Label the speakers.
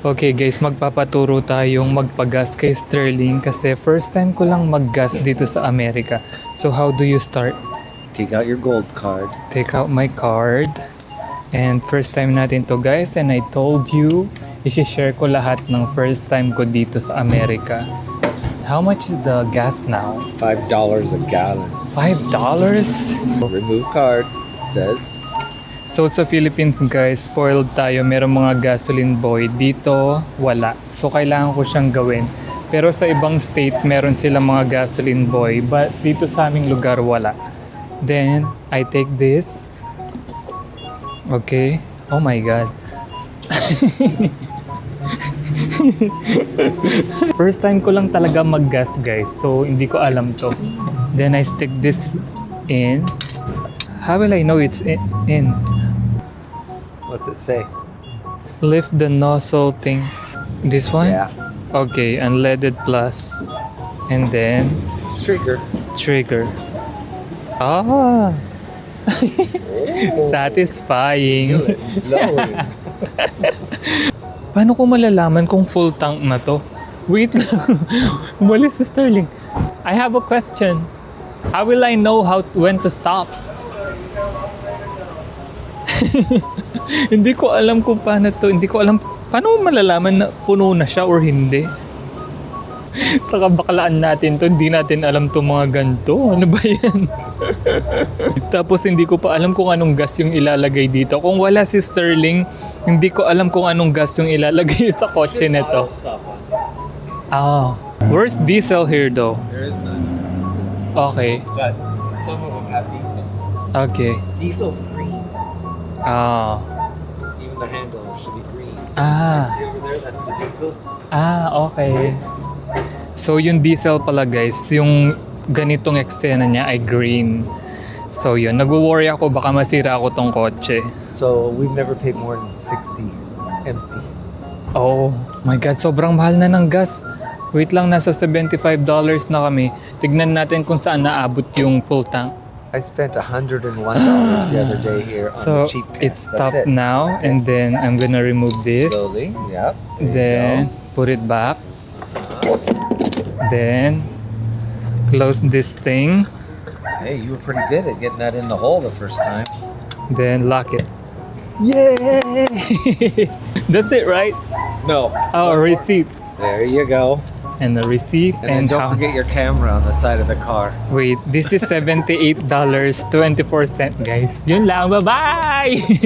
Speaker 1: Okay guys, magpapaturo tayong magpagas kay Sterling kasi first time ko lang maggas dito sa Amerika. So how do you start?
Speaker 2: Take out your gold card.
Speaker 1: Take out my card. And first time natin to guys, and I told you, i-share ko lahat ng first time ko dito sa Amerika. How much is the gas now?
Speaker 2: $5 a gallon.
Speaker 1: $5?
Speaker 2: Remove card. It says.
Speaker 1: So sa Philippines guys, spoiled tayo. Merong mga gasoline boy. Dito, wala. So kailangan ko siyang gawin. Pero sa ibang state, meron silang mga gasoline boy. But dito sa aming lugar, wala. Then, I take this. Okay. Oh my God. First time ko lang talaga mag-gas guys. So hindi ko alam to. Then I stick this in. How will I know it's in?
Speaker 2: What's it say?
Speaker 1: Lift the nozzle thing. This one?
Speaker 2: Yeah.
Speaker 1: Okay, unleaded plus. And then
Speaker 2: Trigger.
Speaker 1: trigger. Ah! Satisfying.
Speaker 2: Flowing.
Speaker 1: Paano ko malalaman kung full tank na to? Wait lang. Umalis si Sterling. I have a question. How will I know when to stop? Hindi ko alam kung paano to. Hindi ko alam paano mo malalaman na puno na siya or hindi. Sa kabakalaan natin to, hindi natin alam to mga ganito. Ano ba yan? Tapos hindi ko pa alam kung anong gas yung ilalagay dito. Kung wala si Sterling, hindi ko alam kung anong gas yung ilalagay sa kotse nito. Ah, where's diesel here though?
Speaker 2: There is none.
Speaker 1: Okay.
Speaker 2: But some of them have diesel.
Speaker 1: Okay.
Speaker 2: Diesel's green.
Speaker 1: Ah.
Speaker 2: Even the handle should be green.
Speaker 1: Ah.
Speaker 2: See over there? That's the diesel.
Speaker 1: Ah, okay. So yung diesel pala guys, yung ganitong eksena niya ay green. So yun, nagwo-worry ako baka masira ako tong kotse.
Speaker 2: So we've never paid more than 60 empty.
Speaker 1: Oh my God, sobrang mahal na ng gas. Wait lang, nasa $75 na kami. Tignan natin kung saan naabot yung full tank.
Speaker 2: I spent $101 the other day here on
Speaker 1: So
Speaker 2: the cheap
Speaker 1: it's
Speaker 2: gas.
Speaker 1: stopped
Speaker 2: That's it.
Speaker 1: now, and then I'm gonna remove this.
Speaker 2: Slowly. Yep. There you
Speaker 1: Then put it back. Then close this thing.
Speaker 2: go. Hey, you were pretty good at getting that in the hole the first time.
Speaker 1: Then lock it. Yay! That's it, right?
Speaker 2: No.
Speaker 1: Oh, a receipt.
Speaker 2: There you go.
Speaker 1: And the receipt.
Speaker 2: And then don't forget your camera on the side of the car.
Speaker 1: Wait, this is $78.24, guys. Yun lang. Bye-bye!